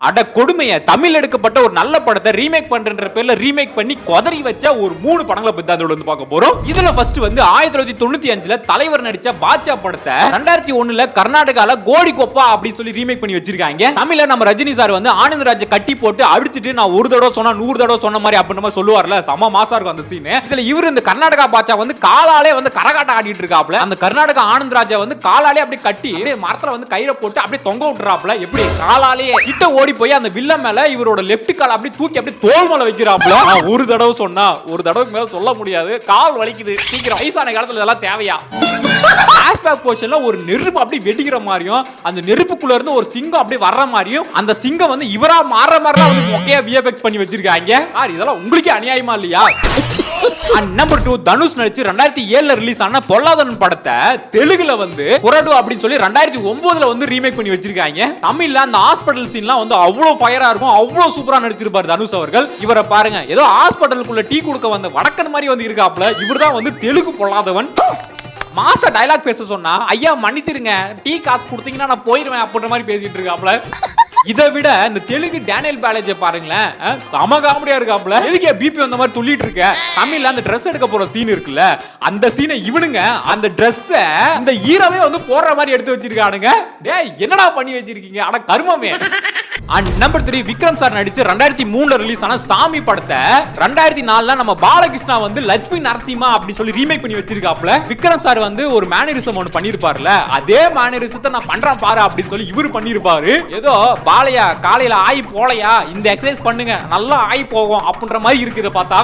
அட கொடுமைய தமிழ் எடுக்கப்பட்ட ஒரு நல்ல படத்தை ரீமேக் பண்றன்ற பேர்ல ரீமேக் பண்ணி கொதறி வச்ச ஒரு 3 படங்களை பத்தி அதோட வந்து பார்க்க போறோம். இதுல ஃபர்ஸ்ட் வந்து 1995ல தலைவர் நடிச்ச பாட்சா படத்தை 2001ல கர்நாடகால கோடி கொப்பா அப்படி சொல்லி ரீமேக் பண்ணி வச்சிருக்காங்க. தமிழ்ல நம்ம ரஜினி சார் வந்து ஆனந்தராஜை கட்டி போட்டு அடிச்சிட்டு நான் ஒரு தடவை சொன்னா 100 தடவை சொன்ன மாதிரி அப்படின்ற மாதிரி சொல்லுவார்ல, செம மாசா இருக்கும் அந்த சீன். இதுல இவர் இந்த கர்நாடகா பாட்சா வந்து காலாலே வந்து கரகாட்டம் ஆடிட்டு இருக்காப்ல. அந்த கர்நாடகா ஆனந்தராஜை வந்து காலாலே அப்படி கட்டி மரத்துல வந்து கயிறை போட்டு அப்படியே தொங்க விட்டுறாப்ல. எப்படி காலாலே கிட்ட ஓடி போய் அந்த வில்ல மேல இவரோட லெஃப்ட் கால் அப்படி தூக்கி அப்படி தோள் மேல வைக்கிறாப்ல. ஒரு தடவை சொன்னா ஒரு தடவைக்கு மேல சொல்ல முடியாது, கால் வலிக்குது. சீக்கிரம் வயசான காலத்துல இதெல்லாம் தேவையா? ஃபிளாஷ்பேக் போர்ஷன்ல ஒரு நெருப்பு அப்படி வெடிக்கிற மாதிரியும் அந்த நெருப்புக்குள்ள இருந்து ஒரு சிங்கம் அப்படி வர்ற மாதிரியும் அந்த சிங்கம் வந்து இவரா மாற மாதிரிலாம் வந்து மொக்கையா விஎஃப்எக்ஸ் பண்ணி வச்சிருக்காங்க. இதெல்லாம் உங்களுக்கே அநியாயமா இல்லையா? நம்பர் 2 தனுஷ் நடிச்சு 2007ல ரிலீஸ் ஆன பொல்லாதவன் படத்தை தெலுங்குல வந்து குரடு அப்படின்னு சொல்லி 2009ல வந்து ரீமேக் பண்ணி வச்சிருக்காங்க. தமிழ்ல அந்த ஹாஸ்பிடல் சீன்லாம் வந்து அவ்வளவு ஃபயரா இருக்கும், அவ்வளவு சூப்பரா நடிச்சிருப்பாரு தனுஷ் அவர்கள். இவரை பாருங்க, ஏதோ ஹாஸ்பிடலுக்குள்ள டீ குடுக்க வந்த வடக்கன் மாதிரி வந்து இருக்காப்ல. இவர்தான் வந்து தெலுங்கு பொல்லாதவன். மாச டயலாக் பேச சொன்னா ஐயா மன்னிச்சிருங்க, டீ காசு கொடுத்தீங்கன்னா நான் போயிருவேன் அப்படின்ற மாதிரி பேசிட்டு இருக்காப்ல. இதை விட இந்த தெலுங்கு டேனியல் பாலேஜை பாருங்களேன், சம காமெடியா இருக்காப்ல. எதுக்கே பிபி வந்த மாதிரி துள்ளிட்டு இருக்க? தமிழ்ல அந்த Dress எடுக்க போற சீன் இருக்குல்ல, அந்த சீனை இவனுங்க அந்த Dress-ஐ இந்த ஹீரோவே வந்து போடுற மாதிரி எடுத்து வச்சிருக்கானுங்க. டேய் என்னடா பண்ணி வச்சிருக்கீங்க? அட கர்மமே. நம்பர் 3 விக்ரம் சார் நடிச்சு 2003ல ரிலீஸ் ஆன சாமி படத்தை 2004ல நம்ம பாலகிருஷ்ணா வந்து லட்சுமி நரசிம்மா அப்படி சொல்லி ரீமேக் பண்ணி வச்சிருக்காப்ல. விக்ரம் சார் வந்து ஒரு மேனரிசம் ஒன்னு பண்ணிருப்பாருல, அதே மேனரிசத்தை நான் பண்றேன் பாரு அப்படின்னு சொல்லி இவரு பண்ணிருப்பாரு. ஏதோ பாலையா காலையில ஆயி போலையா இந்த எக்ஸசைஸ் பண்ணுங்க நல்லா ஆயி போகும் அப்படின்ற மாதிரி இருக்குது பார்த்தா.